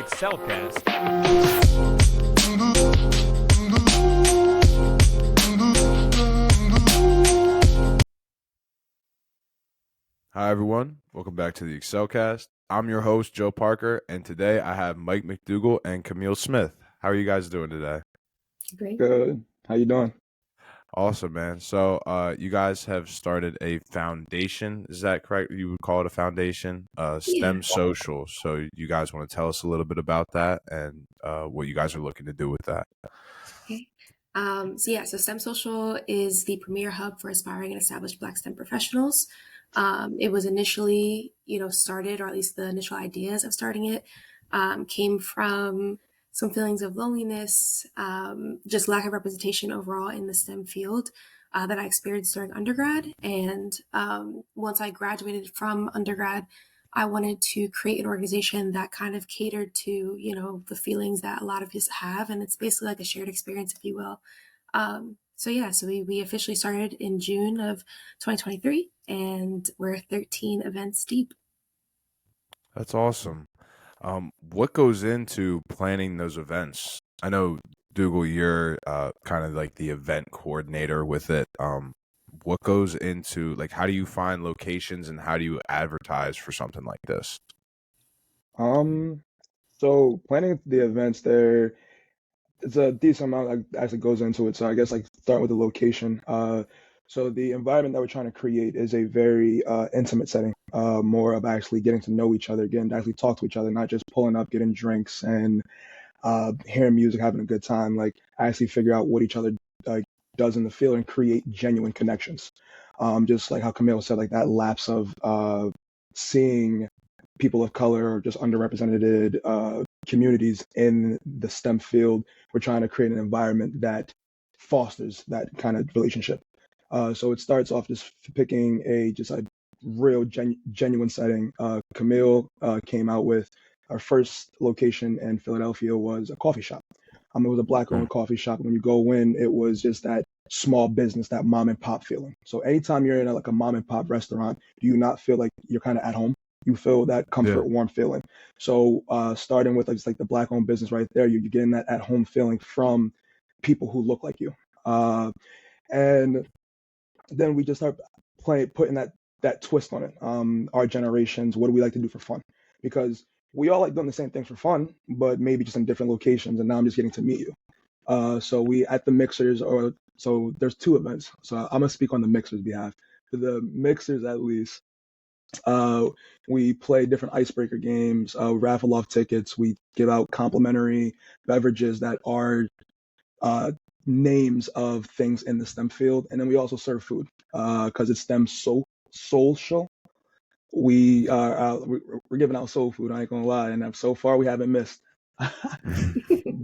Excelcast. Hi, everyone. Welcome back to the Excelcast. I'm your host, Joe Parker, and today I have Mike McDougal and Camille Smith. How are you guys doing today? Great. Good. How you doing? Awesome, man. So, you guys have started a foundation. Is that correct? You would call it a foundation? STEM Social. So, you guys want to tell us a little bit about that and what you guys are looking to do with that? Okay. So STEM Social is the premier hub for aspiring and established Black STEM professionals. It was initially, started, or at least the initial ideas of starting it, came from some feelings of loneliness, just lack of representation overall in the STEM field that I experienced during undergrad. And once I graduated from undergrad, I wanted to create an organization that kind of catered to, the feelings that a lot of us have. And it's basically like a shared experience, if you will. So we officially started in June of 2023, and we're 13 events deep. That's awesome. What goes into planning those events? I know, Dougal, you're kind of like the event coordinator with it. What goes into, like, how do you find locations and how do you advertise for something like this? So planning the events it's a decent amount that actually goes into it. So I guess like start with the location. So the environment that we're trying to create is a very intimate setting, more of actually getting to know each other, getting to actually talk to each other, not just pulling up, getting drinks and hearing music, having a good time. Like actually figure out what each other does in the field and create genuine connections. Just like how Camille said, like that lapse of seeing people of color or just underrepresented communities in the STEM field. We're trying to create an environment that fosters that kind of relationship. So it starts off just picking a real genuine setting. Camille came out with our first location in Philadelphia was a coffee shop. It was a Black-owned coffee shop. When you go in, it was just that small business, that mom and pop feeling. So anytime you're in a mom and pop restaurant, do you not feel like you're kind of at home? You feel that comfort, warm feeling. So starting with like the Black-owned business right there, you're getting that at-home feeling from people who look like you. And then we just start putting that twist on it. Our generations, what do we like to do for fun? Because we all like doing the same thing for fun, but maybe just in different locations. And now I'm just getting to meet you. So we at the mixers, so there's two events. So I'm gonna speak on the mixers' behalf. For the mixers, at least, we play different icebreaker games, raffle off tickets. We give out complimentary beverages that are names of things in the STEM field, and then we also serve food because it's STEM social. We're giving out soul food. I ain't gonna lie, and so far we haven't missed.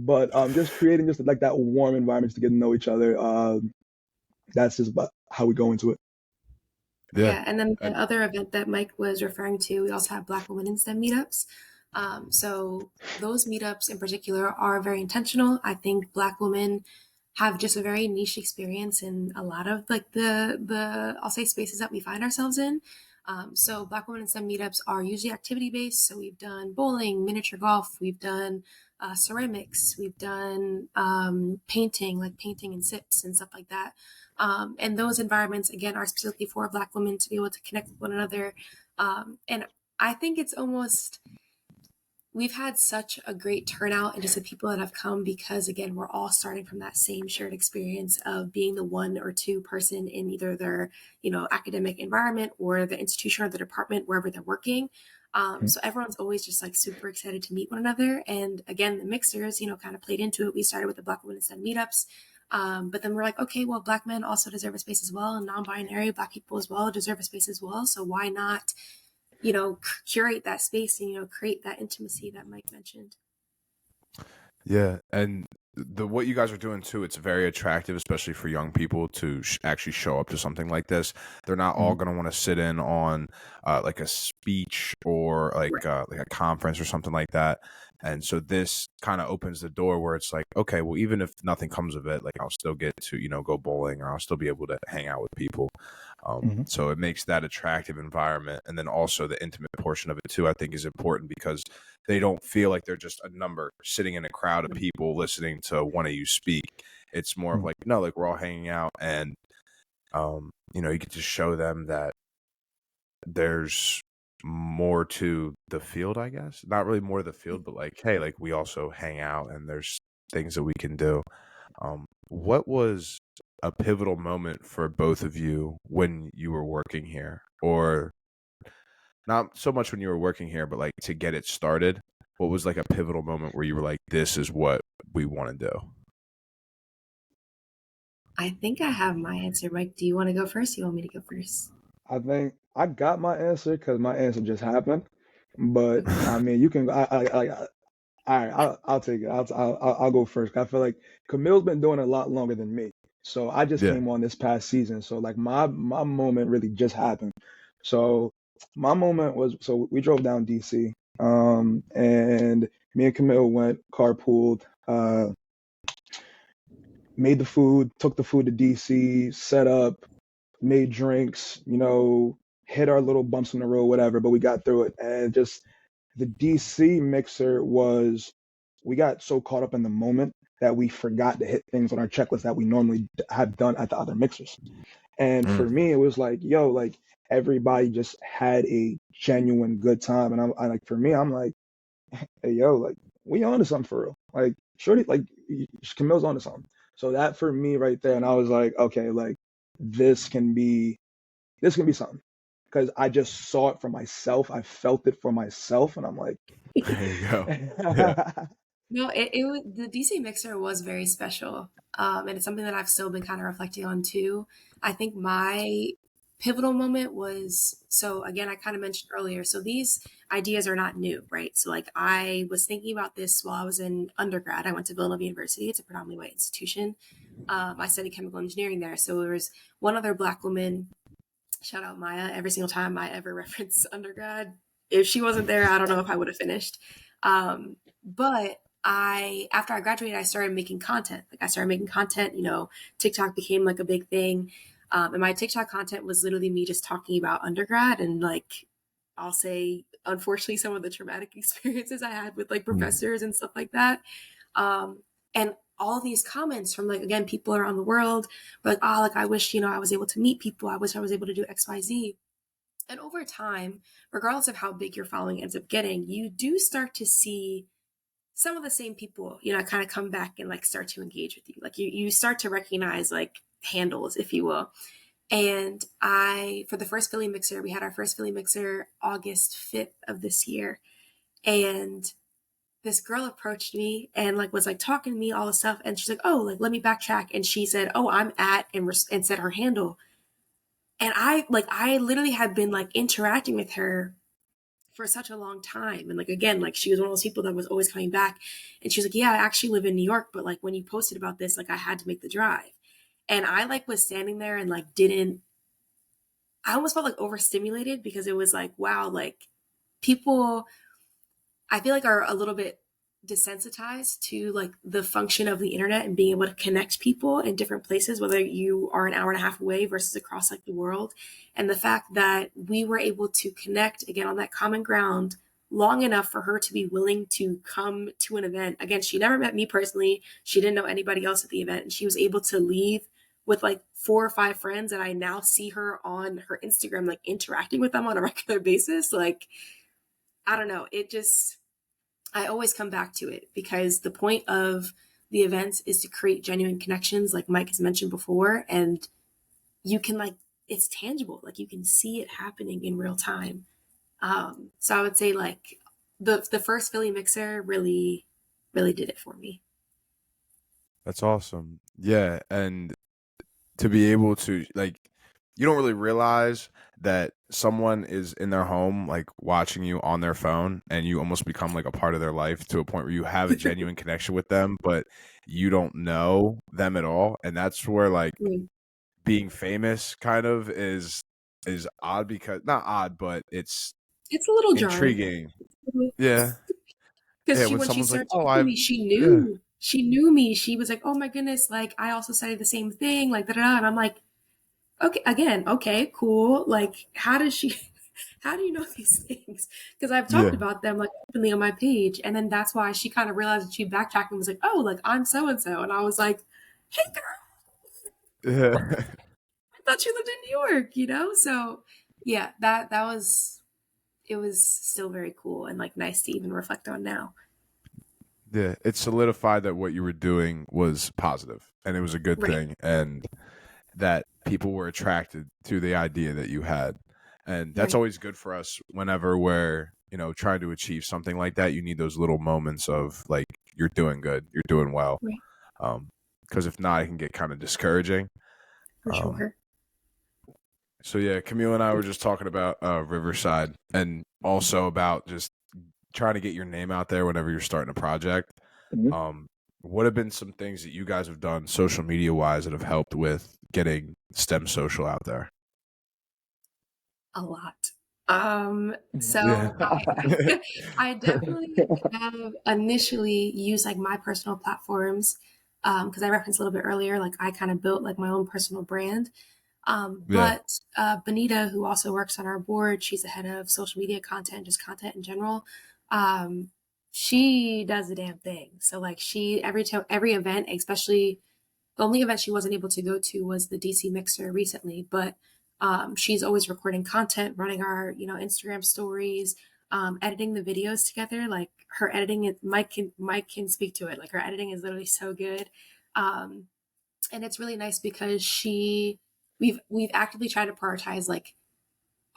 But just creating just like that warm environment to get to know each other. That's just about how we go into it. Yeah, and then the other event that Mike was referring to, we also have Black Women in STEM meetups. So those meetups in particular are very intentional. I think Black women have just a very niche experience in a lot of like the I'll say spaces that we find ourselves in. So Black Women in STEM meetups are usually activity based. So we've done bowling, miniature golf, we've done ceramics, we've done painting and sips and stuff like that. And those environments, again, are specifically for Black women to be able to connect with one another. And I think it's we've had such a great turnout and just the people that have come because, again, we're all starting from that same shared experience of being the one or two person in either their, academic environment or the institution or the department, wherever they're working. So everyone's always just like super excited to meet one another. And again, the mixers, kind of played into it. We started with the Black Women in STEM meetups. But then we're like, okay, well, Black men also deserve a space as well. And non-binary Black people as well deserve a space as well. So why not, curate that space and, create that intimacy that Mike mentioned. Yeah. And what you guys are doing too, it's very attractive, especially for young people to actually show up to something like this. They're not all going to want to sit in on like a speech or like a conference or something like that. And so this kind of opens the door where it's like, okay, well, even if nothing comes of it, like I'll still get to, go bowling, or I'll still be able to hang out with people. So it makes that attractive environment. And then also the intimate portion of it too, I think, is important, because they don't feel like they're just a number sitting in a crowd of people listening to one of you speak. It's more of like, no, like we're all hanging out, and you get to show them that there's more to the field, I guess. Not really more to the field, but like, hey, like we also hang out and there's things that we can do. What was a pivotal moment for both of you when you were working here? Or not so much when you were working here, but like to get it started? What was like a pivotal moment where you were like, this is what we want to do? I think I have my answer. Mike, do you want to go first? You want me to go first? I think I got my answer because my answer just happened. But Okay. I mean, you can. All right, I'll take it. I'll go first. I feel like Camille's been doing it a lot longer than me. So I just Yeah. came on this past season. So like my moment really just happened. So my moment was, so we drove down DC. And me and Camille went carpooled, made the food, took the food to DC, set up, made drinks, hit our little bumps in the road, whatever, but we got through it. And just the DC mixer was, we got so caught up in the moment that we forgot to hit things on our checklist that we normally have done at the other mixers. And for Mm. me, it was like, yo, like everybody just had a genuine good time. And I like, for me, I'm like, hey, yo, like we on to something for real. Like, shorty, like Camille's on to something. So that for me right there, and I was like, okay, like this can be this can be something, because I just saw it for myself. I felt it for myself, and I'm like, There you go. Yeah. No, the DC mixer was very special. And it's something that I've still been kind of reflecting on too. I think my pivotal moment was, so again, I kind of mentioned earlier, so these ideas are not new, right? So like I was thinking about this while I was in undergrad. I went to Villanova University. It's a predominantly white institution. I studied chemical engineering there. So there was one other Black woman, shout out Maya, every single time I ever reference undergrad. If she wasn't there, I don't know if I would have finished. But after I graduated, I started making content. Like I started making content, TikTok became like a big thing. And my TikTok content was literally me just talking about undergrad and like, I'll say, unfortunately, some of the traumatic experiences I had with like professors and stuff like that. And all these comments from like, again, people around the world were like, oh, like I wish, I was able to meet people. I wish I was able to do XYZ. And over time, regardless of how big your following ends up getting, you do start to see some of the same people, kind of come back and like start to engage with you. Like you start to recognize like handles, if you will. And for the first Philly mixer, we had our first Philly mixer August 5th of this year. And this girl approached me and like was like talking to me, all this stuff. And she's like, oh, like, let me backtrack. And she said, oh, I'm at, and said her handle. And I literally had been like interacting with her for such a long time. And like, again, like she was one of those people that was always coming back. And she was like, yeah, I actually live in New York. But like when you posted about this, like I had to make the drive. And I like was standing there and like I almost felt like overstimulated, because it was like, wow, like people, I feel like are a little bit desensitized to like the function of the internet and being able to connect people in different places, whether you are an hour and a half away versus across like the world. And the fact that we were able to connect again on that common ground long enough for her to be willing to come to an event. Again, she never met me personally. She didn't know anybody else at the event. And she was able to leave with like 4 or 5 friends. And I now see her on her Instagram, like interacting with them on a regular basis. Like, I don't know. I always come back to it, because the point of the events is to create genuine connections, like Mike has mentioned before. And you can like, it's tangible. Like you can see it happening in real time. So I would say like the first Philly mixer really, really did it for me. That's awesome. Yeah, and to be able to like, you don't really realize that someone is in their home like watching you on their phone, and you almost become like a part of their life to a point where you have a genuine connection with them, but you don't know them at all. And that's where like being famous kind of is odd, because not odd, but it's It's a little jarring. intriguing. Yeah. Because Yeah, she, when when she someone's like, started "Oh, talking to I've me, she yeah, knew. She knew me. She was like, "Oh my goodness, like I also studied the same thing, like da da da." And I'm like, "Okay, again, okay, cool. Like, how does she? How do you know these things? Because I've talked yeah, about them like openly on my page, and then that's why she kind of realized that she backtracked and was like, "Oh, like I'm so and so," and I was like, "Hey, girl, yeah." I thought you lived in New York, you know?" So yeah, that was it was still very cool and like nice to even reflect on now. Yeah, it solidified that what you were doing was positive and it was a good Right, thing, and that people were attracted to the idea that you had. And that's right, always good for us whenever we're, trying to achieve something like that. You need those little moments of like, you're doing good, you're doing well. right, Because if not, it can get kind of discouraging. for Um, sure. so yeah, Camille and I were just talking about Riverside, and also about just trying to get your name out there whenever you're starting a project. Mhm. Um, what have been some things that you guys have done social media wise that have helped with getting STEM social out there? A lot. Yeah. So I definitely have initially used like my personal platforms because I referenced a little bit earlier, like I kind of built like my own personal brand. Yeah. But Benita, who also works on our board, she's the head of social media content, just content in general. Um, she does the damn thing. So like she every event, especially the only event she wasn't able to go to was the DC Mixer recently, but she's always recording content, running our Instagram stories, editing the videos together. Like her editing, Mike can speak to it. Like her editing is literally so good, um, and it's really nice because we've actively tried to prioritize like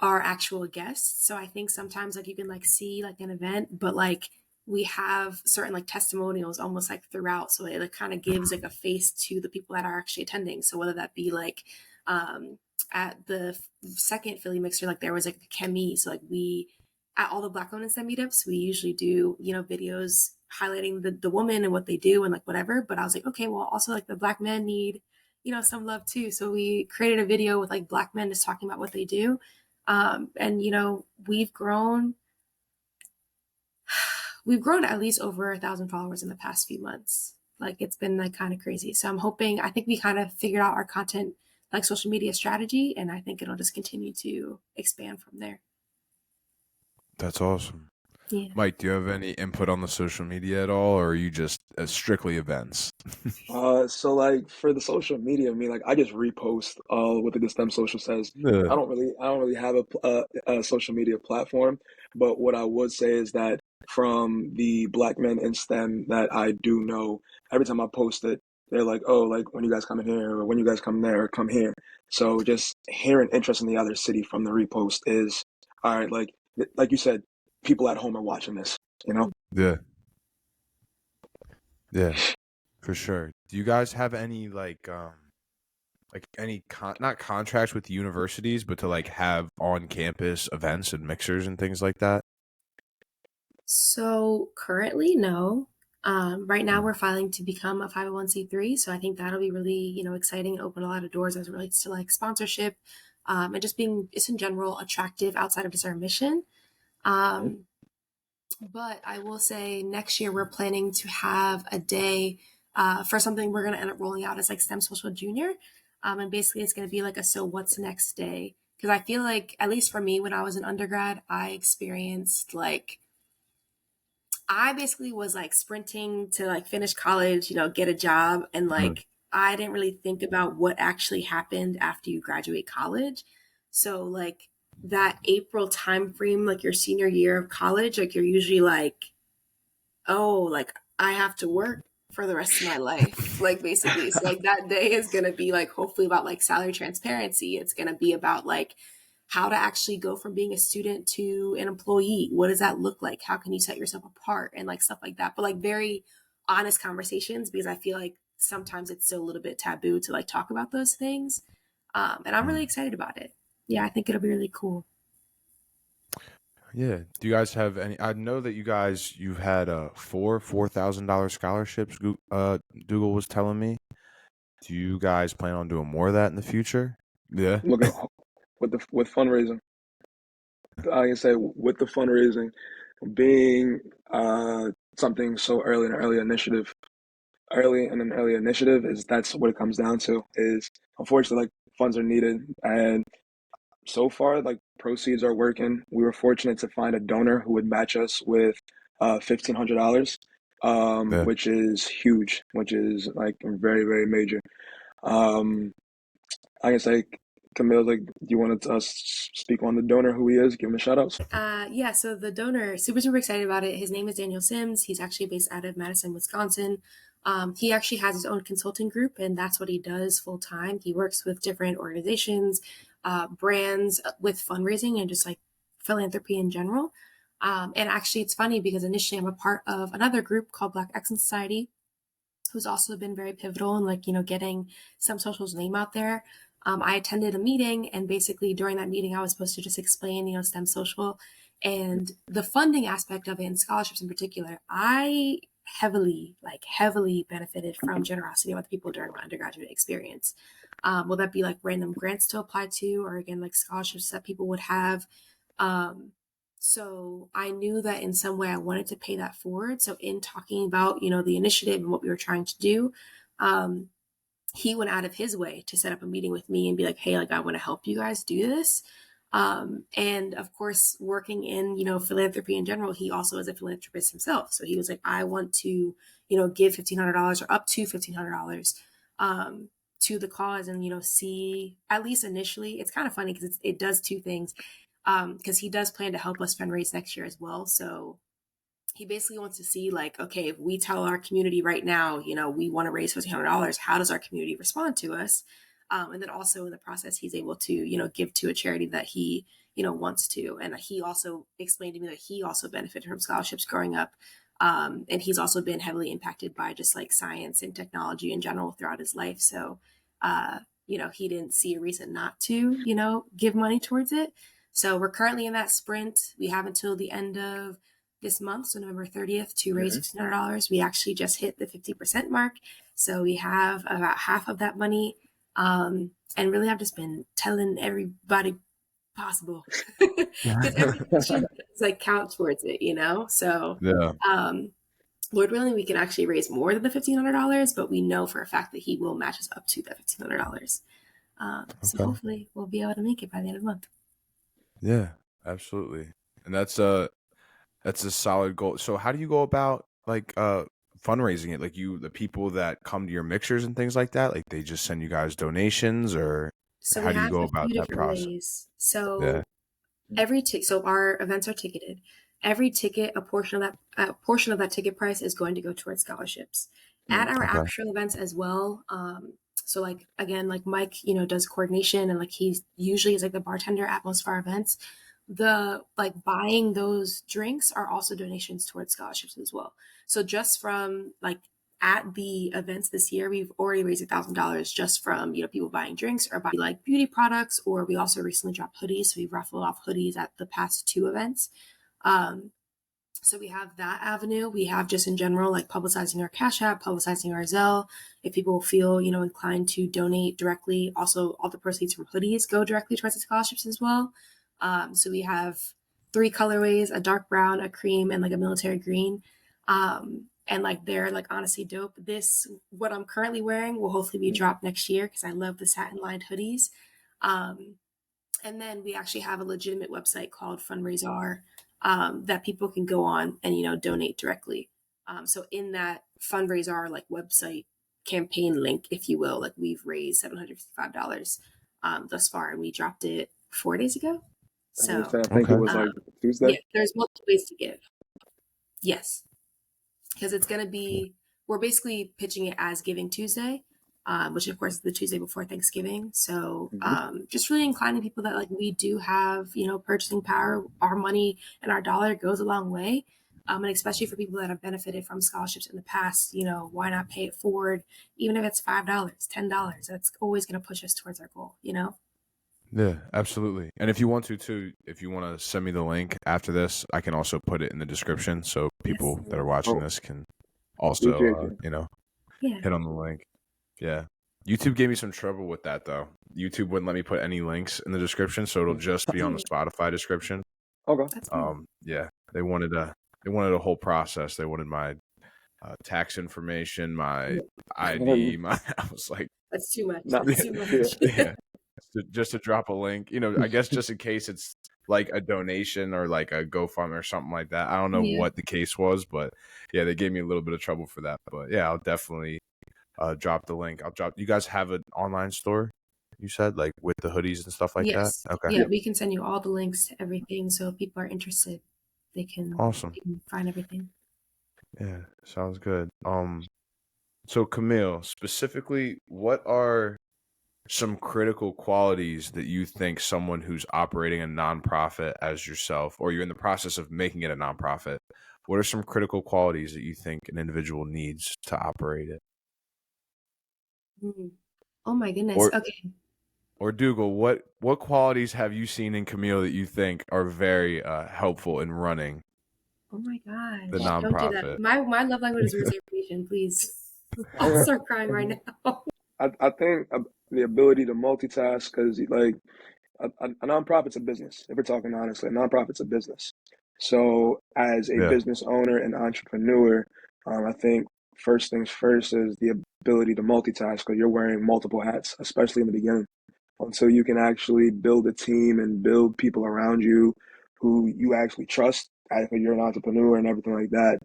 our actual guests. So I think sometimes like you can like see like an event, but like we have certain like testimonials almost like throughout. So it like kind of gives like a face to the people that are actually attending. So whether that be like um at the second Philly mixer, like there was like a Camille. So like we at all the Black women STEM meetups, we usually do, videos highlighting the woman and what they do and like whatever. But I was like, okay, well also like the Black men need, some love too. So we created a video with like Black men just talking about what they do, and we've grown at least over 1,000 followers in the past few months. Like it's been like kind of crazy. So I think we kind of figured out our content like social media strategy, and I think it'll just continue to expand from there. That's awesome. Yeah. Mike, do you have any input on the social media at all, or are you just strictly events? So like for the social media, I mean, like I just repost what the STEM social says. Yeah. I don't really have a social media platform, but what I would say is that from the Black men in STEM that I do know, every time I post it, they're like, "Oh, like when you guys come in here, or when you guys come there, or come here." So just hearing interest in the other city from the repost is all right. Like you said, people at home are watching this, you know. Yeah. Yeah. For sure. Do you guys have any like any not contracts with universities, but to like have on campus events and mixers and things like that? So currently, no. Right now, Mm. we're filing to become a 501(c)(3), so I think that'll be really, exciting and open a lot of doors as it relates to like sponsorship, and just being just in general attractive outside of just our mission. Mhm. Um, but I will say next year we're planning to have a day for something we're going to end up rolling out as like STEM Social Junior. And basically it's going to be like a so what's next day. Because I feel like, at least for me, when I was an undergrad, I experienced like, I basically was like sprinting to like finish college, get a job. And Mm. like, I didn't really think about what actually happened after you graduate college. So, like, that April time frame, like your senior year of college, like you're usually like, oh, like I have to work for the rest of my life, like basically. So like that day is gonna be like hopefully about like salary transparency. It's gonna be about like how to actually go from being a student to an employee. What does that look like? How can you set yourself apart and like stuff like that? But like very honest conversations, because I feel like sometimes it's still a little bit taboo to like talk about those things. And I'm really Mm. excited about it. Yeah, I think it'll be really cool. Yeah. Do you guys have any? I know that you've had $4,000 scholarships. Dougal was telling me. Do you guys plan on doing more of that in the future? Yeah. Looking with fundraising. I can say with the fundraising being something so early in an early initiative, is that's what it comes down to. Is unfortunately, like, funds are needed, and so far, like, proceeds are working. We were fortunate to find a donor who would match us with $1,500, Yeah. which is huge, which is like very, very major. Um, I guess, like, Camille, like, do you want to speak on the donor, who he is, give him a shout out? Yeah, so the donor, super excited about it. His name is Daniel Sims. He's actually based out of Madison, Wisconsin. He actually has his own consulting group, and that's what he does full time. He works with different organizations, brands with fundraising and just like philanthropy in general. And actually, it's funny because initially I'm a part of another group called Black Excellence Society, who's also been very pivotal in, like, getting Stem Social's name out there. I attended a meeting, and basically during that meeting, I was supposed to just explain, Stem Social and the funding aspect of it, and scholarships in particular. I heavily benefited from generosity with people during my undergraduate experience. Will that be like random grants to apply to, or again, like scholarships that people would have? So I knew that in some way I wanted to pay that forward. So in talking about, the initiative and what we were trying to do, he went out of his way to set up a meeting with me and be like, hey, like, I want to help you guys do this. And of course, working in, philanthropy in general, he also is a philanthropist himself. So he was like, I want to, give $1,500 or up to $1,500 to the cause, and, see, at least initially, it's kind of funny because it does two things. Because he does plan to help us fundraise next year as well. So he basically wants to see, like, okay, if we tell our community right now, we want to raise $1,500, how does our community respond to us? And then also in the process, he's able to, give to a charity that he, wants to. And he also explained to me that he also benefited from scholarships growing up. And he's also been heavily impacted by just like science and technology in general throughout his life. So, he didn't see a reason not to, give money towards it. So we're currently in that sprint. We have until the end of this month, so November 30th, to raise $1,500. We actually just hit the 50% mark. So we have about half of that money. And really, I've just been telling everybody possible because everything is like count towards it, So, Yeah. Lord willing, we can actually raise more than the $1,500, but we know for a fact that he will match us up to that $1,500. So hopefully we'll be able to make it by the end of the month. Yeah, absolutely. And that's a solid goal. So how do you go about like fundraising it? Like the people that come to your mixers and things like that, like they just send you guys donations, or So how we do you have go a about few that different process? ways. So Yeah. so our events are ticketed. Every ticket, a portion of that ticket price is going to go towards scholarships. At our actual events as well. So like, again, like Mike, does coordination, and like he usually is like the bartender at most of our events. The like buying those drinks are also donations towards scholarships as well. So just from like at the events this year, we've already raised $1,000 just from, people buying drinks or buying like beauty products, or we also recently dropped hoodies. So we raffled off hoodies at the past two events. So we have that avenue. We have just in general, like publicizing our Cash App, publicizing our Zelle. If people feel, inclined to donate directly, also all the proceeds from hoodies go directly towards the scholarships as well. So we have 3 colorways: a dark brown, a cream, and like a military green. And like they're like honestly dope. What I'm currently wearing will hopefully be dropped next year because I love the satin lined hoodies. And then we actually have a legitimate website called Fundraiser that people can go on and donate directly. So in that Fundraiser like website campaign link, if you will, like we've raised $755 thus far, and we dropped it 4 days ago. So I think it was like Tuesday. Yeah, there's multiple ways to give. Yes, because it's going to be, we're basically pitching it as Giving Tuesday, which of course is the Tuesday before Thanksgiving. So just really inclining people that like we do have, purchasing power. Our money and our dollar goes a long way. And especially for people that have benefited from scholarships in the past, why not pay it forward? Even if it's $5, $10, that's always going to push us towards our goal, Yeah, absolutely. And if you want to if you want to send me the link after this, I can also put it in the description so people that are watching this can also, hit on the link. Yeah. YouTube gave me some trouble with that though. YouTube wouldn't let me put any links in the description, so it'll just be on the Spotify description. Okay. That's fine. Yeah, they wanted They wanted a whole process. They wanted my tax information, my ID, my. I was like, that's too much. Not, That's too much. yeah. yeah, just to drop a link. I guess just in case it's like a donation or like a GoFundMe or something like that. I don't know Yeah. what the case was, but yeah, they gave me a little bit of trouble for that. But yeah, I'll definitely drop the link. You guys have an online store, you said, like with the hoodies and stuff like that? Yes. Okay. Yeah, we can send you all the links to everything. So if people are interested, they can Awesome. find everything. Yeah, sounds good. So Camille, specifically, what are some critical qualities that you think someone who's operating a nonprofit as yourself, or you're in the process of making it a nonprofit, what are some critical qualities that you think an individual needs to operate it? Oh my goodness. Or Okay. or Dougal, what qualities have you seen in Camille that you think are very helpful in running Oh my the gosh. Don't do that. nonprofit? My love language is reciprocation, please. I'll start crying right now. I think the ability to multitask, because like a nonprofit's a business. If we're talking honestly, a nonprofit's a business. So as a Yeah. business owner and entrepreneur, I think first things first is the ability to multitask, because you're wearing multiple hats, especially in the beginning, until you can actually build a team and build people around you who you actually trust. I think you're an entrepreneur and everything like that.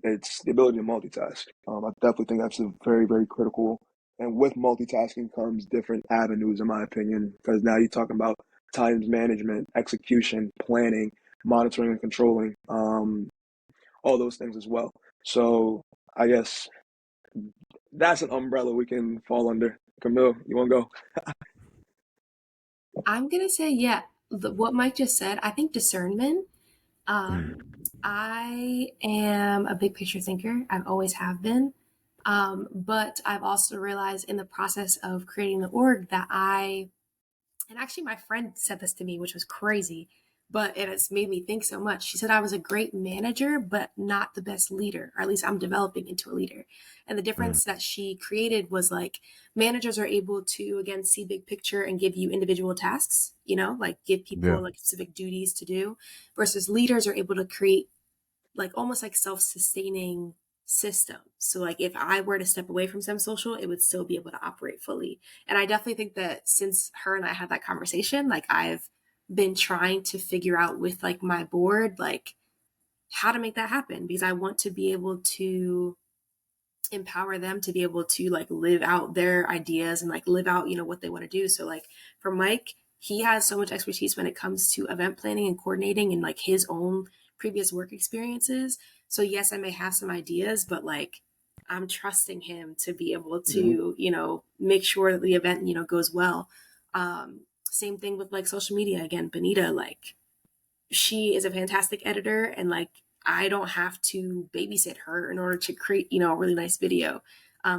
It's the ability to multitask. I definitely think that's a very, very critical. And with multitasking comes different avenues, in my opinion, because now you're talking about times management, execution, planning, monitoring and controlling, all those things as well. So I guess that's an umbrella we can fall under. Camille, you want to go? I'm going to say, yeah, what Mike just said, I think discernment. Mm. I am a big picture thinker. I've always have been. But I've also realized in the process of creating the org that and actually my friend said this to me, which was crazy, but it has made me think so much. She said I was a great manager, but not the best leader, or at least I'm developing into a leader. And the difference that she created was like managers are able to, again, see big picture and give you individual tasks, like give people Yeah. like specific duties to do, versus leaders are able to create like almost like self-sustaining system. So like if I were to step away from Sem Social, it would still be able to operate fully. And I definitely think that since her and I had that conversation, like I've been trying to figure out with like my board, like how to make that happen, because I want to be able to empower them to be able to like live out their ideas and like live out, what they want to do. So like for Mike, he has so much expertise when it comes to event planning and coordinating and like his own previous work experiences. So yes, I may have some ideas, but like I'm trusting him to be able to, make sure that the event, goes well. Same thing with like social media. Again, Benita, like she is a fantastic editor and like I don't have to babysit her in order to create, a really nice video.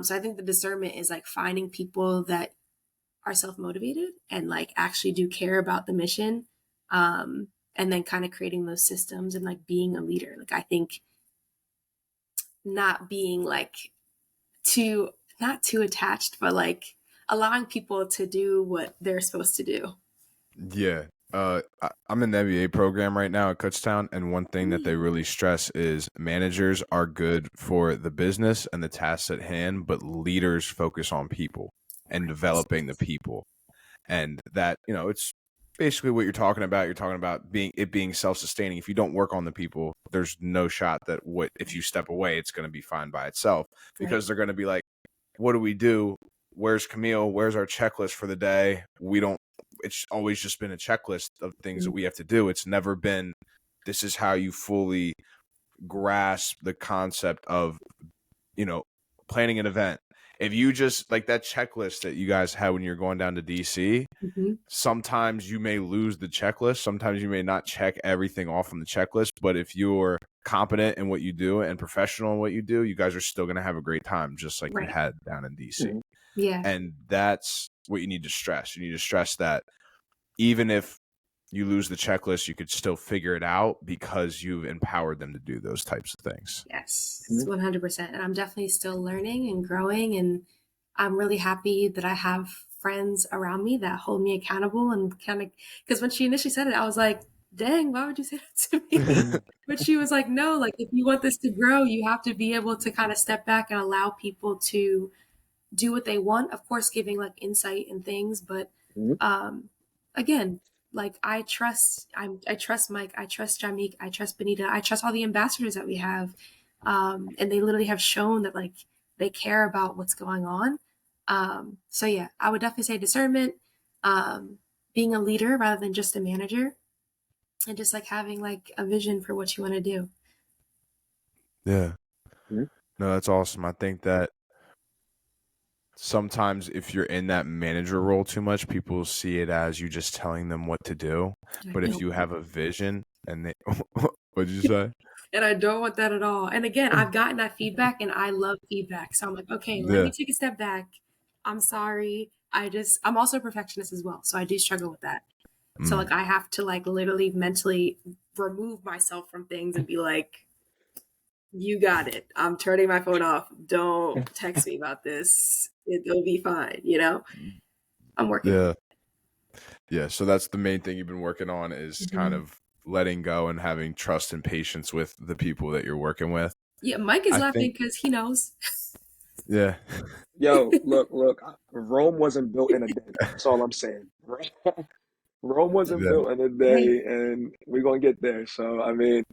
So I think the discernment is like finding people that are self-motivated and like actually do care about the mission. And then kind of creating those systems and like being a leader. Like I think not being like not too attached, but like allowing people to do what they're supposed to do. Yeah. I'm in the MBA program right now at Kutztown, and one thing that they really stress is managers are good for the business and the tasks at hand, but leaders focus on people and developing the people. And that, it's basically what you're talking about. You're talking about being self-sustaining. If you don't work on the people, there's no shot that if you step away, it's going to be fine by itself, because they're going to be like, what do we do? Where's Camille? Where's our checklist for the day? It's always just been a checklist of things that we have to do. It's never been, this is how you fully grasp the concept of, planning an event. If you just like that checklist that you guys had when you're going down to DC, sometimes you may lose the checklist. Sometimes you may not check everything off on the checklist, but if you're competent in what you do and professional in what you do, you guys are still going to have a great time, just like you had down in DC. Yeah. And that's what you need to stress. You need to stress that even if you lose the checklist, you could still figure it out because you've empowered them to do those types of things. Yes, 100%. And I'm definitely still learning and growing. And I'm really happy that I have friends around me that hold me accountable and kind of, because when she initially said it, I was like, dang, why would you say that to me? But she was like, no, like if you want this to grow, you have to be able to kind of step back and allow people to do what they want. Of course, giving like insight and things, but again, like I trust Mike, I trust Jamik, I trust Benita, I trust all the ambassadors that we have. And they literally have shown that like they care about what's going on. So yeah, I would definitely say discernment, being a leader rather than just a manager, and just like having like a vision for what you want to do. Yeah. No, that's awesome. I think that sometimes if you're in that manager role too much, people see it as you just telling them what to do. But if you have a vision and they, what'd you say? And I don't want that at all. And again, I've gotten that feedback and I love feedback. So I'm like, okay, let me take a step back. I'm sorry. I'm also a perfectionist as well. So I do struggle with that. So like I have to like literally mentally remove myself from things and be like, you got it. I'm turning my phone off. Don't text me about this. It'll be fine, you know? I'm working. Yeah. Yeah. So that's the main thing you've been working on is kind of letting go and having trust and patience with the people that you're working with. Yeah, Mike is laughing because he knows. Yeah. Yo, look, Rome wasn't built in a day. That's all I'm saying. Rome wasn't built in a day, and we're gonna get there. So I mean,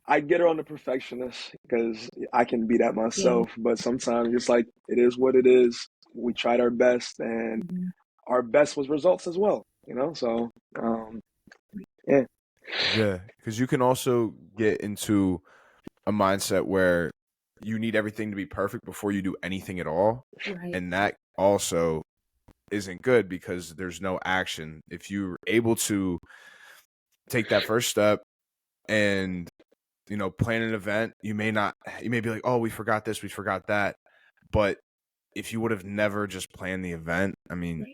I get her on the perfectionist because I can be that myself, but sometimes it's like it is what it is. We tried our best, and our best was results as well, you know? So, yeah. Yeah, because you can also get into a mindset where you need everything to be perfect before you do anything at all. Right. And that also isn't good because there's no action. If you're able to take that first step and, you know, plan an event, you may be like, oh, we forgot this, we forgot that. But if you would have never just planned the event, I mean,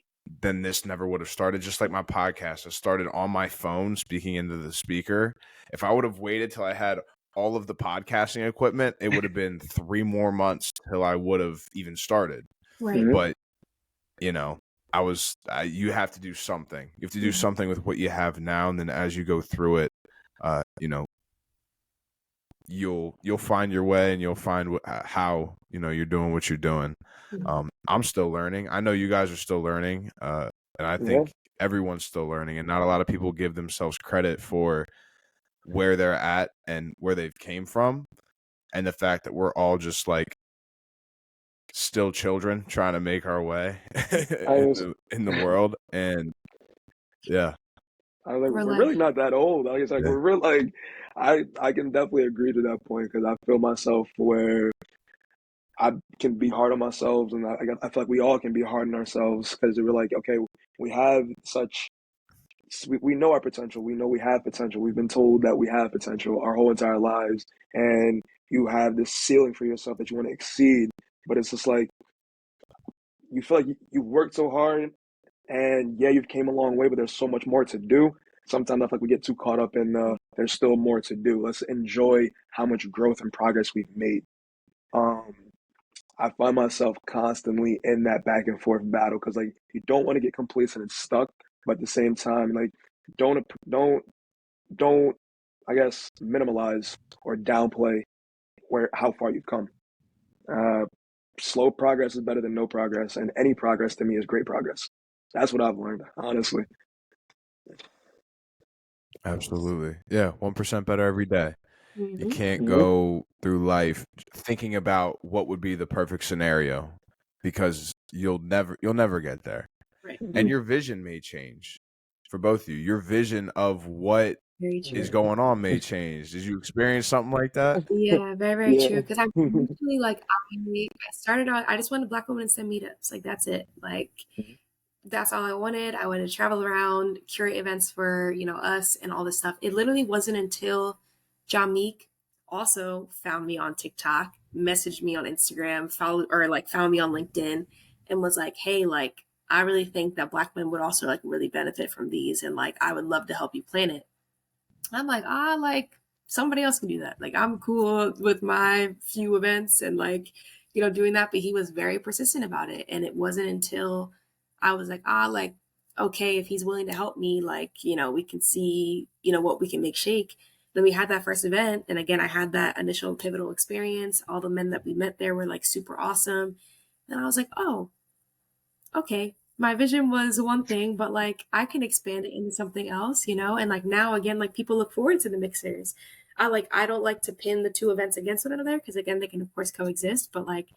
then this never would have started. Just like my podcast, I started on my phone speaking into the speaker. If I would have waited till I had all of the podcasting equipment, it would have been 3 more months till I would have even started. Right. But, you know, you have to do something. You have to do something with what you have now. And then as you go through it, you know, you'll find your way and you'll find how, you know, you're doing what you're doing. I'm still learning. I know you guys are still learning. And I think everyone's still learning, and not a lot of people give themselves credit for where they're at and where they've came from. And the fact that we're all just like still children trying to make our way in the world. And yeah. I was like, we're really not that old. Like, it's like we're real. Like, I can definitely agree to that point because I feel myself where I can be hard on myself, and I feel like we all can be hard on ourselves because we're like, okay, we have we know our potential. We know we have potential. We've been told that we have potential our whole entire lives, and you have this ceiling for yourself that you want to exceed. But it's just like you feel like you worked so hard. And yeah, you've came a long way, but there's so much more to do. Sometimes I feel like we get too caught up in there's still more to do. Let's enjoy how much growth and progress we've made. I find myself constantly in that back and forth battle because like you don't want to get complacent and stuck, but at the same time, like don't I guess minimalize or downplay how far you've come. Slow progress is better than no progress, and any progress to me is great progress. That's what I've learned, honestly. Absolutely. Yeah, 1% better every day. You can't go through life thinking about what would be the perfect scenario because you'll never get there. Right. And your vision may change for both of you. Your vision of what is going on may change. Did you experience something like that? Yeah, very, very true. Because I'm usually like, I started out, I just wanted Black women in STEM meetups. Like, that's it. Like, that's all I wanted. I wanted to travel around, curate events for, you know, us and all this stuff. It literally wasn't until Jamik also found me on TikTok, messaged me on Instagram, found me on LinkedIn and was like, hey, like, I really think that Black men would also like really benefit from these. And like, I would love to help you plan it. I'm like, like somebody else can do that. Like, I'm cool with my few events and like, you know, doing that. But he was very persistent about it. And it wasn't until I was like, like, okay, if he's willing to help me, like, we can see, what we can make shake. Then we had that first event. And again, I had that initial pivotal experience. All the men that we met there were like super awesome. And I was like, oh, okay. My vision was one thing, but like I can expand it into something else, and like now again, like people look forward to the mixers. I don't like to pin the two events against one another because again, they can of course coexist, but like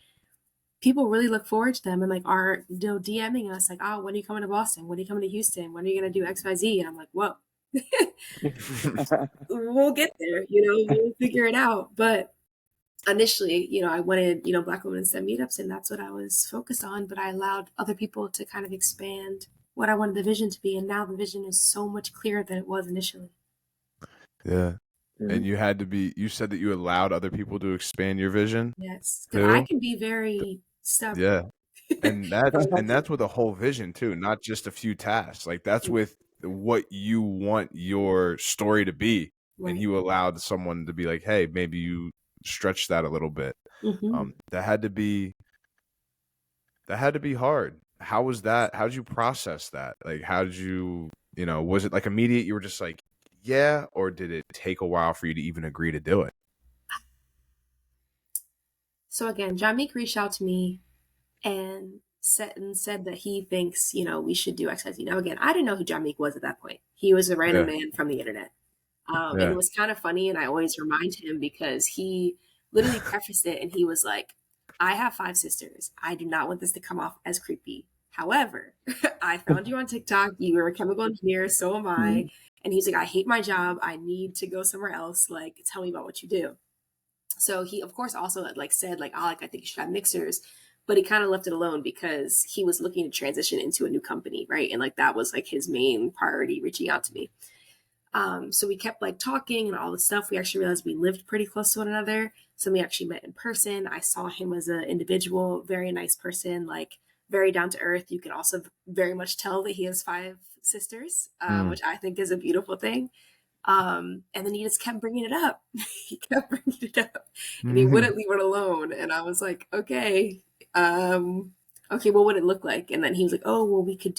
people really look forward to them and like are DMing us like, oh, when are you coming to Boston? When are you coming to Houston? When are you gonna do XYZ? And I'm like, whoa. We'll get there, we'll figure it out. But initially, I wanted, Black women in STEM meetups, and that's what I was focused on. But I allowed other people to kind of expand what I wanted the vision to be. And now the vision is so much clearer than it was initially. Yeah. And you said that you allowed other people to expand your vision? Yes. Because I can be very stubborn. Yeah. And that's with a whole vision too, not just a few tasks. Like that's with what you want your story to be. Right. And you allowed someone to be like, hey, maybe you stretch that a little bit. Mm-hmm. That had to be hard. How was that? How did you process that? Like, how did you, was it like immediate? You were just like, yeah, or did it take a while for you to even agree to do it? So again, Jamik reached out to me and said that he thinks, we should do XYZ. Now again, I didn't know who Jamik was at that point. He was a random man from the internet. And it was kind of funny, and I always remind him because he literally prefaced it and he was like, I have 5 sisters. I do not want this to come off as creepy. However, I found you on TikTok. You were a chemical engineer, so am I. Mm-hmm. And he's like, I hate my job. I need to go somewhere else. Like, tell me about what you do. So he, of course, also like said, like, I think you should have mixers. But he kind of left it alone because he was looking to transition into a new company, right? And like that was like his main priority, reaching out to me. So we kept like talking and all this stuff. We actually realized we lived pretty close to one another. So we actually met in person. I saw him as an individual, very nice person, like very down to earth. You can also very much tell that he has 5 sisters, which I think is a beautiful thing. And then he just kept bringing it up. He kept bringing it up and he wouldn't leave it alone. And I was like, okay, what would it look like? And then he was like, oh, well, we could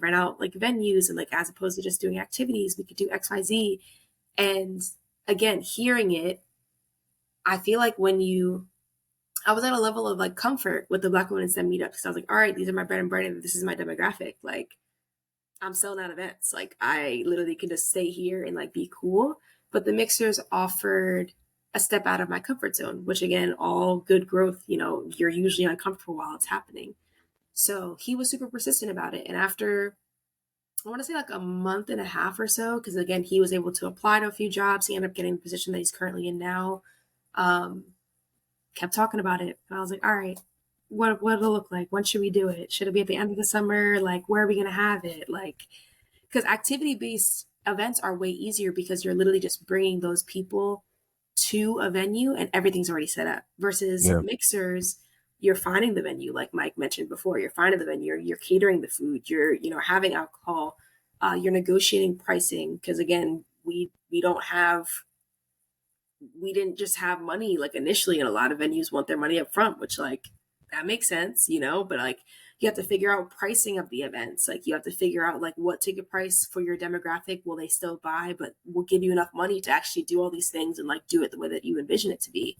rent out like venues and like, as opposed to just doing activities, we could do XYZ. And again, hearing it, I feel like I was at a level of like comfort with the Black women in STEM meetup because I was like, all right, these are my bread and butter. This is my demographic. Like I'm selling out events. Like I literally can just stay here and like be cool. But the mixers offered a step out of my comfort zone, which again, all good growth, you're usually uncomfortable while it's happening. So he was super persistent about it. And after, I want to say like a month and a half or so, because again, he was able to apply to a few jobs. He ended up getting the position that he's currently in now. Kept talking about it. And I was like, all right, what'll it look like? When should we do it? Should it be at the end of the summer? Like, where are we going to have it? Like, because activity-based events are way easier because you're literally just bringing those people to a venue and everything's already set up versus mixers. You're finding the venue, like Mike mentioned before. You're finding the venue. You're catering the food. You're having alcohol. You're negotiating pricing because again, we didn't just have money like initially, and a lot of venues want their money up front, which like that makes sense, but like you have to figure out pricing of the events. Like you have to figure out like what ticket price for your demographic will they still buy, but will give you enough money to actually do all these things and like do it the way that you envision it to be.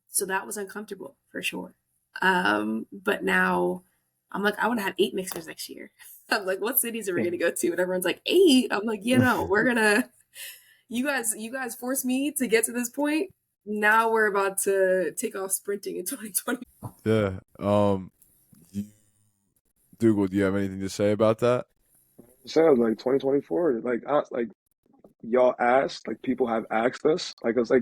So that was uncomfortable for sure. But now I'm like, I want to have 8 mixers next year. I'm like, what cities are we going to go to? And everyone's like 8. I'm like, we're going to, you guys forced me to get to this point. Now we're about to take off sprinting in 2020. Yeah. Dougal, do you have anything to say about that? So like 2024, like y'all asked, like people have asked us, like it's like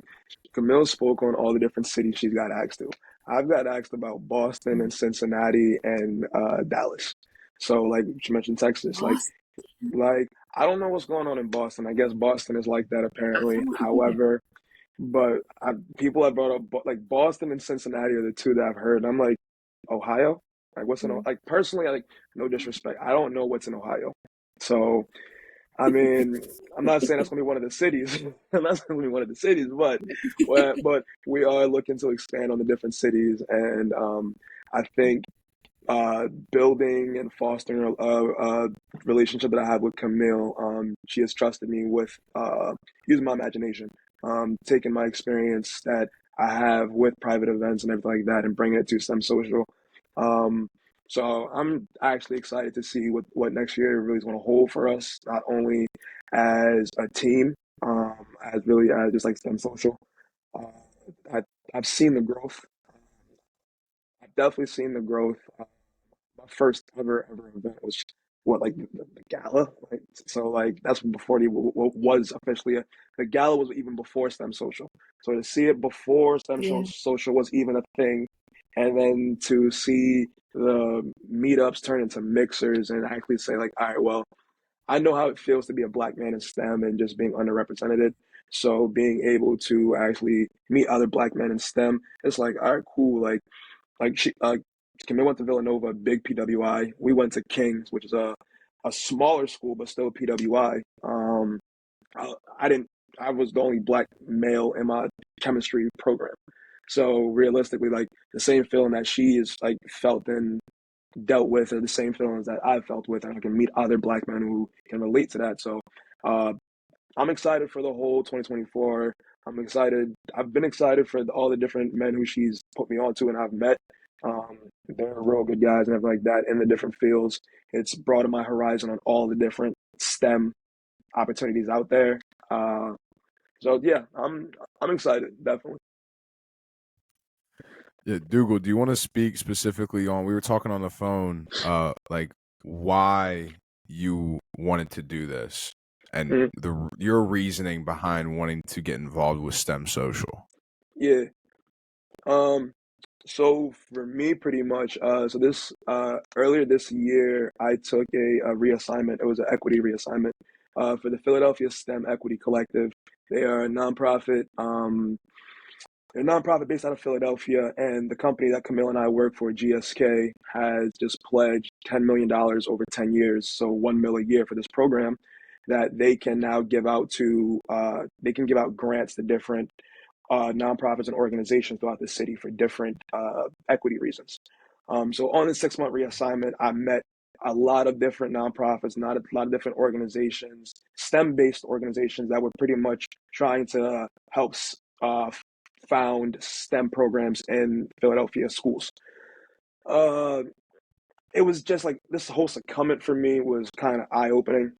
Camille spoke on all the different cities she's got asked to. I've got asked about Boston and Cincinnati and Dallas. So like she mentioned Texas, like I don't know what's going on in Boston. I guess Boston is like that apparently. However, but people have brought up like Boston and Cincinnati are the 2 that I've heard. I'm like, Ohio? Like what's in like personally, like no disrespect, I don't know what's in Ohio. So I mean, I'm not saying that's gonna be one of the cities. That's gonna be one of the cities, but we are looking to expand on the different cities, and I think building and fostering a relationship that I have with Camille. She has trusted me with using my imagination, taking my experience that I have with private events and everything like that, and bringing it to STEM Social. Um, so I'm actually excited to see what next year really is going to hold for us, not only as a team, as really as just like STEM Social. Uh, I, I've seen the growth. I've definitely seen the growth. My first ever event was what, like the gala, like, so like that's before what was officially the gala was even before STEM Social. So to see it before Yeah. Social was even a thing, and then to see the meetups turn into mixers and actually say like, all right, well, I know how it feels to be a black man in STEM and just being underrepresented. So being able to actually meet other black men in STEM, it's like, all right, cool. Like Camille went to Villanova, big PWI. We went to King's, which is a smaller school, but still PWI. I didn't. I was the only black male in my chemistry program. So realistically, like the same feeling that she is like felt and dealt with are the same feelings that I felt with, and I can meet other black men who can relate to that. So uh, I'm excited for the whole 2024. I'm excited. I've been excited for all the different men who she's put me on to and I've met. They're real good guys and everything like that in the different fields. It's broadened my horizon on all the different STEM opportunities out there. Uh, so yeah, I'm excited, definitely. Yeah, Dougal, do you want to speak specifically on? We were talking on the phone, like why you wanted to do this and Mhm. your reasoning behind wanting to get involved with STEM Social. Yeah. Um, so for me, pretty much, so this earlier this year, I took a reassignment. It was an equity reassignment for the Philadelphia STEM Equity Collective. They are a nonprofit. They're a nonprofit based out of Philadelphia, and the company that Camille and I work for, GSK, has just pledged $10 million over 10 years, so $1 million a year for this program that they can now give out to. They can give out grants to different nonprofits and organizations throughout the city for different equity reasons. So on the 6 month reassignment, I met a lot of different nonprofits, not a lot of different organizations, STEM based organizations that were pretty much trying to help uh, found STEM programs in Philadelphia schools. Uh, it was just like this whole secondment for me was kind of eye opening.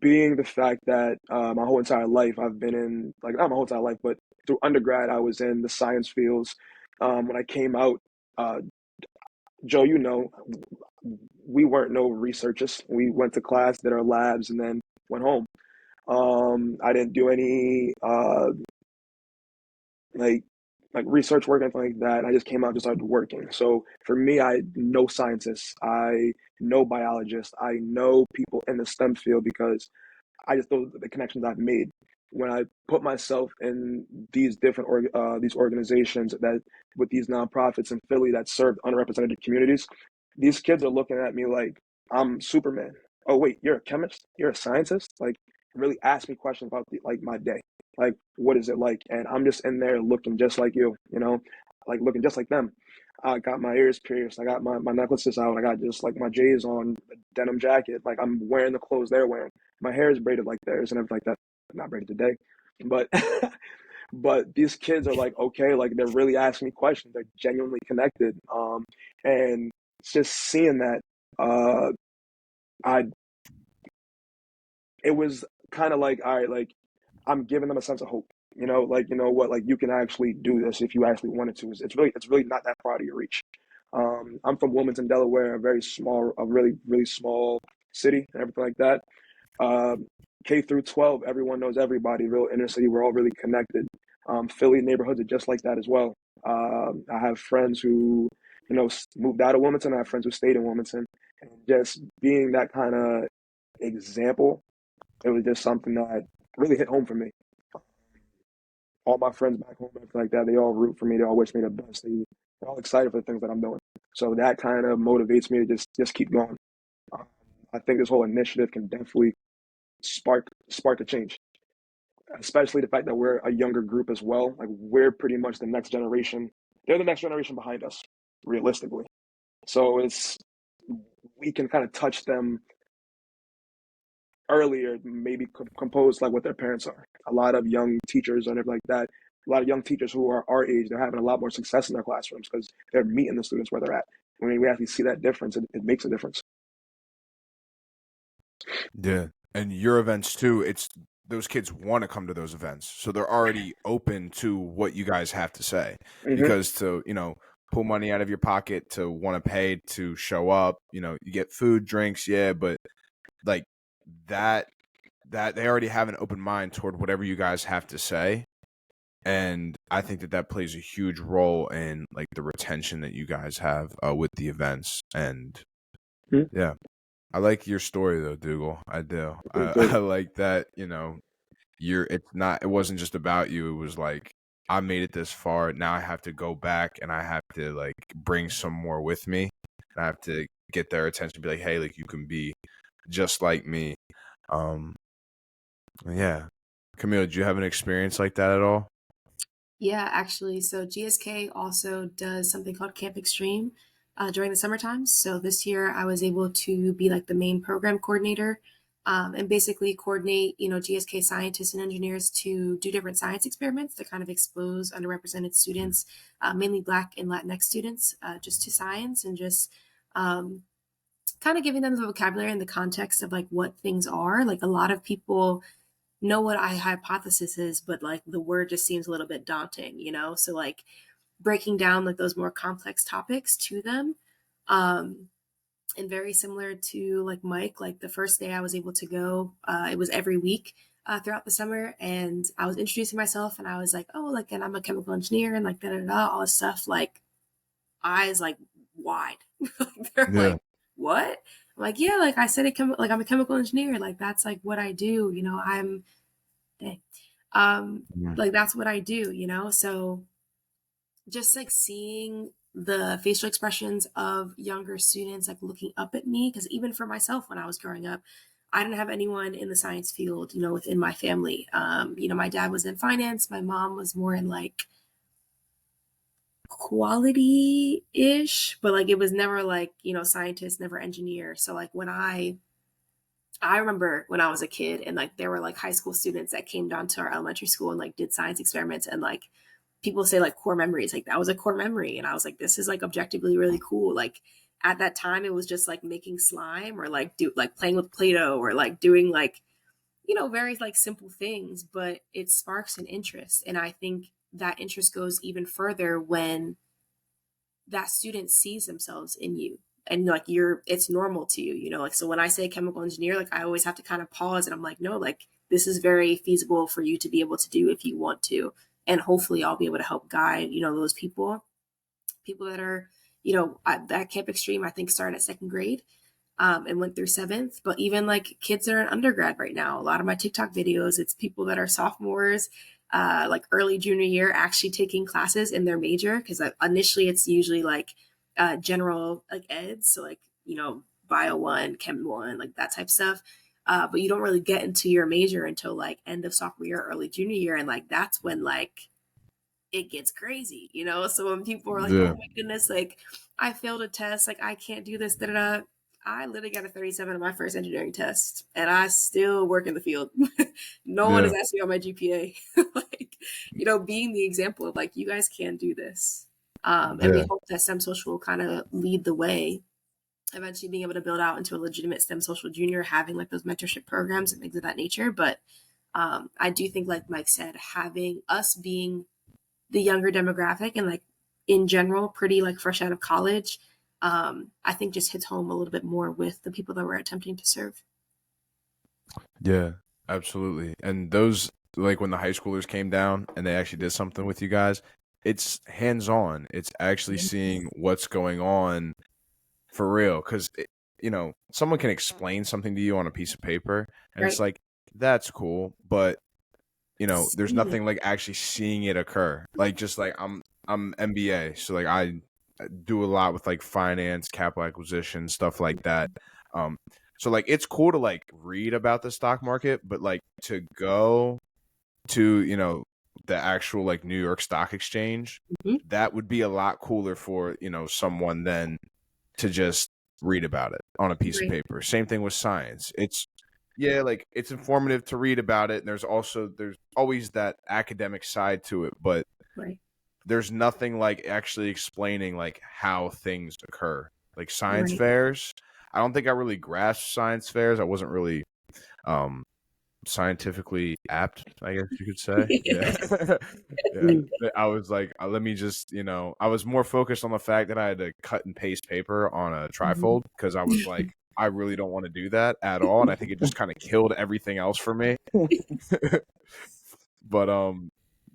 Being the fact that my whole entire life I've been in, like not my whole entire life, but through undergrad I was in the science fields. When I came out, uh, Joe, you know, we weren't no researchers. We went to class, did our labs, and then went home. I didn't do any like research work, anything like that. I just came out and just started working. So for me, I know scientists, I know biologists, I know people in the STEM field because I just know the connections I've made when I put myself in these different these organizations that with these nonprofits in Philly that serve underrepresented communities. These kids are looking at me like I'm Superman. Oh wait, you're a chemist? You're a scientist? Like really ask me questions about like my day. Like what is it like? And I'm just in there looking just like you know, like looking just like them. I got my ears pierced. I got my necklaces out. I got just like my J's on, a denim jacket. Like I'm wearing the clothes they're wearing. My hair is braided like theirs and everything like that. Not braided today, but but these kids are like okay, like they're really asking me questions. They're genuinely connected, and just seeing that, uh, I it was kind of like all right, like I'm giving them a sense of hope. You know, like you know what, like you can actually do this if you actually wanted to. It's really not that far out of your reach. I'm from Wilmington, Delaware, a very small, a really small city and everything like that. Um, K through 12, everyone knows everybody. Real inner city, we're all really connected. Philly neighborhoods are just like that as well. I have friends who, you know, moved out of Wilmington. I have friends who stayed in Wilmington, and just being that kind of example, it was just something that really hit home for me. All my friends back home, everything like that, they all root for me. They all wish me the best. They're all excited for the things that I'm doing. So that kind of motivates me to just keep going. Um, I think this whole initiative can definitely spark a change, especially the fact that we're a younger group as well. Like we're pretty much the next generation. They're the next generation behind us, realistically. So we can kind of touch them earlier, maybe compose like what their parents are. A lot of young teachers and everything like that, a lot of young teachers who are our age, they're having a lot more success in their classrooms because they're meeting the students where they're at. When we actually see that difference, it makes a difference. Yeah. And your events too, it's those kids want to come to those events. So they're already open to what you guys have to say. Because to, pull money out of your pocket to want to pay to show up, you get food, drinks, yeah, but like that they already have an open mind toward whatever you guys have to say. And I think that plays a huge role in like the retention that you guys have with the events. And yeah, I like your story though, Dougal. I do. I like that. It wasn't just about you. It was like I made it this far. Now I have to go back and I have to like bring some more with me. And I have to get their attention. Be like, hey, like you can be just like me. Yeah. Camille, did you have an experience like that at all? Yeah, actually. So GSK also does something called Camp Extreme during the summertime. So this year I was able to be like the main program coordinator and basically coordinate, GSK scientists and engineers to do different science experiments to kind of expose underrepresented students, mainly Black and Latinx students, just to science and just kind of giving them the vocabulary and the context of like what things are. Like a lot of people know what a hypothesis is, but like the word just seems a little bit daunting, So like breaking down like those more complex topics to them. And very similar to like Mike, like the first day I was able to go, it was every week throughout the summer. And I was introducing myself and I was like, oh, like, and I'm a chemical engineer and like, all this stuff, like eyes like wide. They're Yeah. like, what? I'm like, yeah, like I said, like I'm a chemical engineer. Like that's like what I do. I'm like that's what I do. So just like seeing the facial expressions of younger students like looking up at me, because even for myself when I was growing up, I didn't have anyone in the science field, within my family. My dad was in finance, my mom was more in like quality-ish, but like it was never like, scientist, never engineer. So like when I remember when I was a kid and like there were like high school students that came down to our elementary school and like did science experiments and like people say like core memories, like that was a core memory. And I was like, this is like objectively really cool. Like at that time it was just like making slime or like playing with Play-Doh or like doing like, very like simple things, but it sparks an interest. And I think that interest goes even further when that student sees themselves in you and like it's normal to you, like, so when I say chemical engineer, like I always have to kind of pause and I'm like, no, like this is very feasible for you to be able to do if you want to. And hopefully I'll be able to help guide, those people that are, at Camp Extreme, I think started at second grade and went through seventh. But even like kids that are in undergrad right now, a lot of my TikTok videos, it's people that are sophomores, like early junior year, actually taking classes in their major. Because initially it's usually like general like ed. So like, bio 1, chem 1, like that type stuff. But you don't really get into your major until like end of sophomore year, early junior year. And like, that's when like it gets crazy, So when people are like, oh my goodness, like I failed a test, like I can't do this, da-da-da. I literally got a 37 on my first engineering test and I still work in the field. No one is asking about my GPA. Like, being the example of like, you guys can do this. And we hope that STEM Social will kind of lead the way, eventually being able to build out into a legitimate STEM Social junior, having like those mentorship programs and things of that nature. But I do think, like Mike said, having us being the younger demographic and like in general, pretty like fresh out of college, I think just hits home a little bit more with the people that we're attempting to serve. Yeah, absolutely. And those, like when the high schoolers came down and they actually did something with you guys, it's hands-on. It's actually seeing what's going on for real. Because, someone can explain something to you on a piece of paper and it's like, that's cool. But, there's nothing like actually seeing it occur. Like, just like I'm MBA. So like I do a lot with like finance, capital acquisition, stuff like that. So like it's cool to like read about the stock market, but like to go to, the actual like New York Stock Exchange, that would be a lot cooler for, someone than to just read about it on a piece of paper. Same thing with science. It's informative to read about it, and there's always that academic side to it, but there's nothing like actually explaining like how things occur. Like science fairs, I don't think I really grasped science fairs. I wasn't really scientifically apt, I guess you could say. I was like, let me just, I was more focused on the fact that I had to cut and paste paper on a trifold, because I was like, I really don't want to do that at all, and I think it just kind of killed everything else for me. But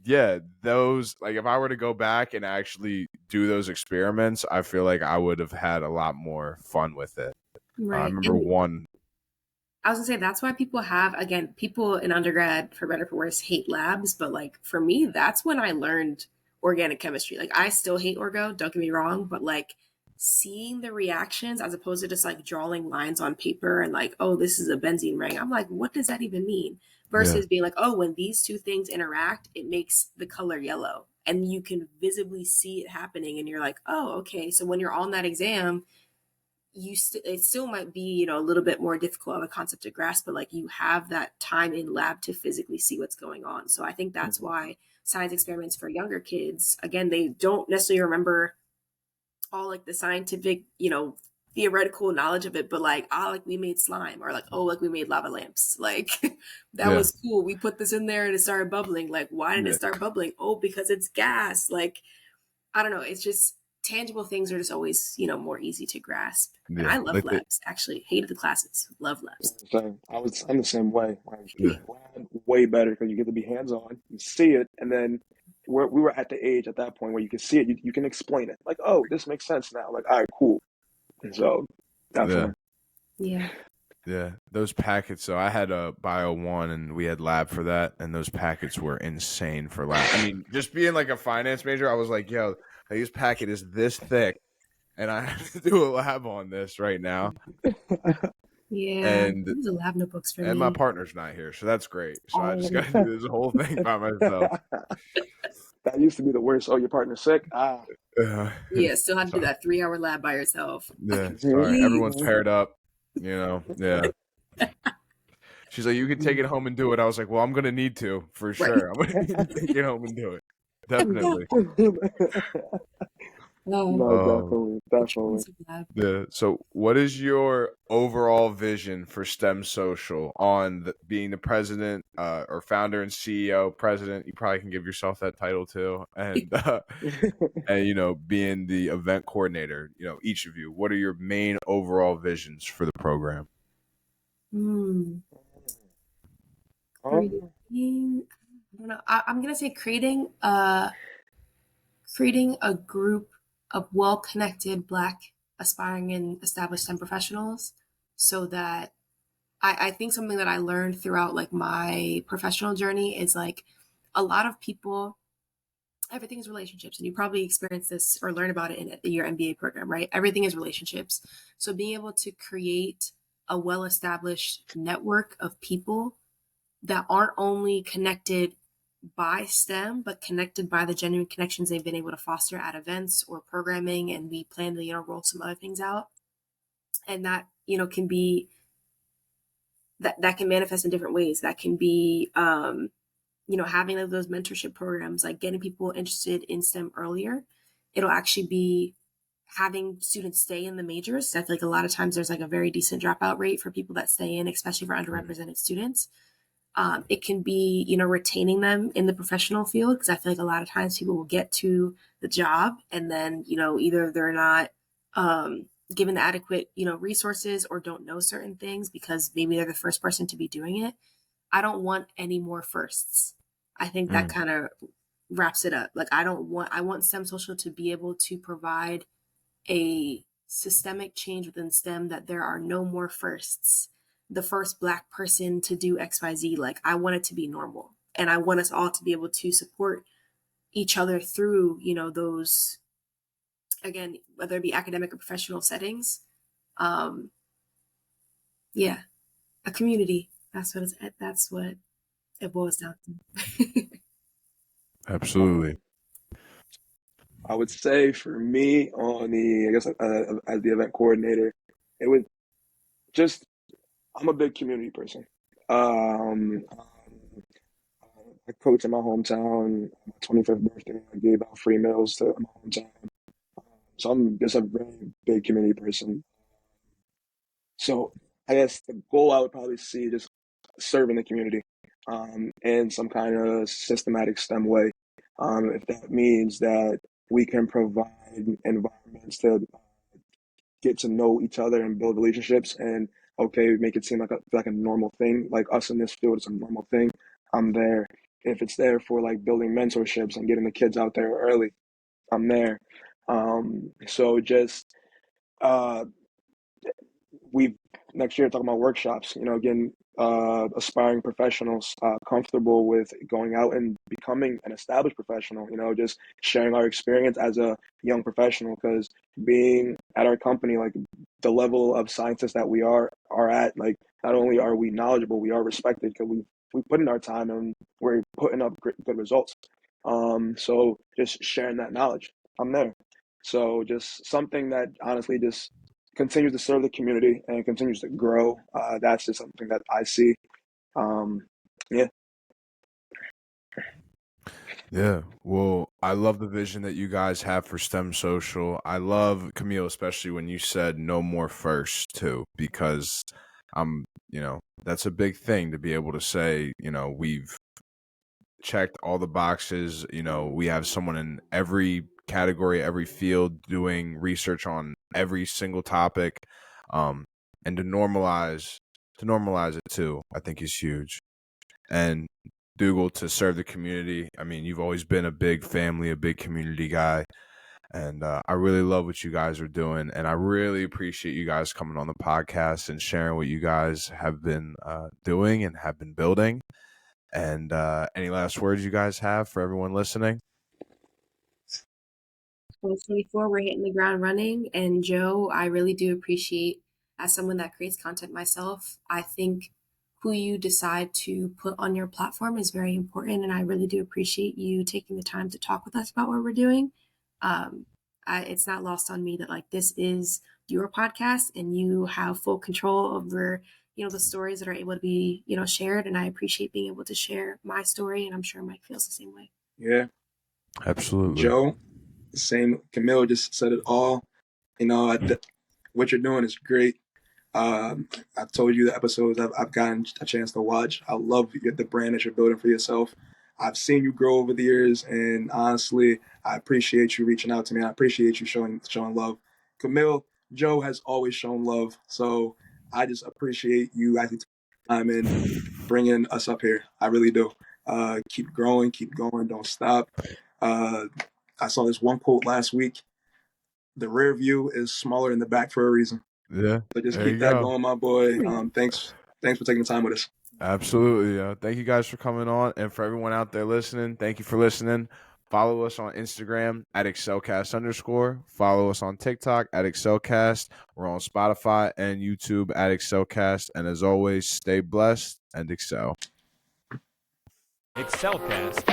yeah, those, like, if I were to go back and actually do those experiments, I feel like I would have had a lot more fun with it. I remember I was gonna say, that's why people in undergrad, for better or for worse, hate labs. But like for me, that's when I learned organic chemistry. Like I still hate orgo, don't get me wrong, but like seeing the reactions as opposed to just like drawing lines on paper and like, oh, this is a benzene ring. I'm like, what does that even mean? Versus being like, oh, when these two things interact, it makes the color yellow. And you can visibly see it happening. And you're like, oh, okay. So when you're on that exam, it still might be, a little bit more difficult of a concept to grasp, but like you have that time in lab to physically see what's going on. So I think that's why science experiments for younger kids, again, they don't necessarily remember all like the scientific, theoretical knowledge of it, but like, like we made slime, or like, oh, like we made lava lamps. Like that was cool. We put this in there and it started bubbling. Like, why did it start bubbling? Oh, because it's gas. Like, I don't know. It's just tangible things are just always, more easy to grasp. And I love labs, actually. Hated the classes. Love labs. I'm the same way. Lab, way better because you get to be hands-on, you see it, and then we were at the age at that point where you can see it, you can explain it. Like, oh, this makes sense now. Like, all right, cool. And so, definitely. Yeah, those packets. So I had a Bio 1 and we had lab for that, and those packets were insane for lab. I mean, just being like a finance major, I was like, yo, this packet is this thick, and I have to do a lab on this right now. And these are lab notebooks for me. And my partner's not here, so that's great. So I just got to do this whole thing by myself. That used to be the worst. Oh, your partner's sick? Yeah, still have to do that 3-hour lab by yourself. Yeah, sorry. Everyone's paired up, Yeah. She's like, you can take it home and do it. I was like, well, I'm going to need to, for sure. I'm going to need to take it home and do it. Definitely. No, definitely. Yeah. So what is your overall vision for STEM Social on being the president or founder and CEO, president? You probably can give yourself that title too. And, and being the event coordinator, each of you, what are your main overall visions for the program? I don't know. I'm going to say creating a group of well-connected Black aspiring and established STEM professionals, so that I think something that I learned throughout like my professional journey is like a lot of people, everything is relationships, and you probably experience this or learn about it in your MBA program, right? Everything is relationships. So being able to create a well-established network of people that aren't only connected by STEM, but connected by the genuine connections they've been able to foster at events or programming. And we plan to, roll some other things out. And that, can be, that can manifest in different ways. That can be, having those mentorship programs, like getting people interested in STEM earlier. It'll actually be having students stay in the majors. I feel like a lot of times there's like a very decent dropout rate for people that stay in, especially for underrepresented students. It can be, retaining them in the professional field, because I feel like a lot of times people will get to the job and then, either they're not given the adequate, resources, or don't know certain things because maybe they're the first person to be doing it. I don't want any more firsts. I think that kind of wraps it up. Like I want STEM Social to be able to provide a systemic change within STEM, that there are no more firsts. The first Black person to do XYZ. Like I want it to be normal, and I want us all to be able to support each other through, those, again, whether it be academic or professional settings. A community. That's what it boils down to. Absolutely. I would say for me on the, I guess, as the event coordinator, it would just, I'm a big community person. I coach in my hometown. My 25th birthday, I gave out free meals to my hometown. So I'm just a very big community person. So I guess the goal I would probably see just serving the community in some kind of systematic STEM way. If that means that we can provide environments to get to know each other and build relationships and okay, make it seem like a normal thing, like us in this field is a normal thing. I'm there. If it's there for like building mentorships and getting the kids out there early, I'm there. So just uh, we next year talking about workshops, getting aspiring professionals comfortable with going out and becoming an established professional, just sharing our experience as a young professional, because being at our company, like the level of scientists that we are at, like not only are we knowledgeable, we are respected because we put in our time and we're putting up good results. So just sharing that knowledge, I'm there. So just something that honestly just continues to serve the community and continues to grow. That's just something that I see. Yeah. Yeah. Well, I love the vision that you guys have for STEM Social. I love, Camille, especially when you said no more first too, because that's a big thing to be able to say, we've checked all the boxes. We have someone in every category, every field doing research on every single topic. And to normalize it too, I think is huge. And Dougal, to serve the community. I mean, you've always been a big family, a big community guy. And I really love what you guys are doing. And I really appreciate you guys coming on the podcast and sharing what you guys have been doing and have been building. And any last words you guys have for everyone listening? 2024, we're hitting the ground running. And Joe, I really do appreciate, as someone that creates content myself, I think who you decide to put on your platform is very important. And I really do appreciate you taking the time to talk with us about what we're doing. It's not lost on me that like this is your podcast and you have full control over the stories that are able to be shared, and I appreciate being able to share my story, and I'm sure Mike feels the same way. Yeah. Absolutely. Joe, same. Camille just said it all. What you're doing is great. I've told you the episodes I've gotten a chance to watch. I love the brand that you're building for yourself. I've seen you grow over the years, and honestly, I appreciate you reaching out to me. I appreciate you showing love. Camille, Joe has always shown love, so I just appreciate you actually taking time and bringing us up here. I really do. Keep growing, keep going, don't stop. I saw this one quote last week: "The rear view is smaller than the back for a reason." Yeah. So just keep that going, my boy. Thanks for taking the time with us. Absolutely. Thank you guys for coming on. And for everyone out there listening, thank you for listening. Follow us on Instagram at excelcast_. Follow us on TikTok at excelcast. We're on Spotify and YouTube at excelcast. And as always, stay blessed and excel. Excelcast.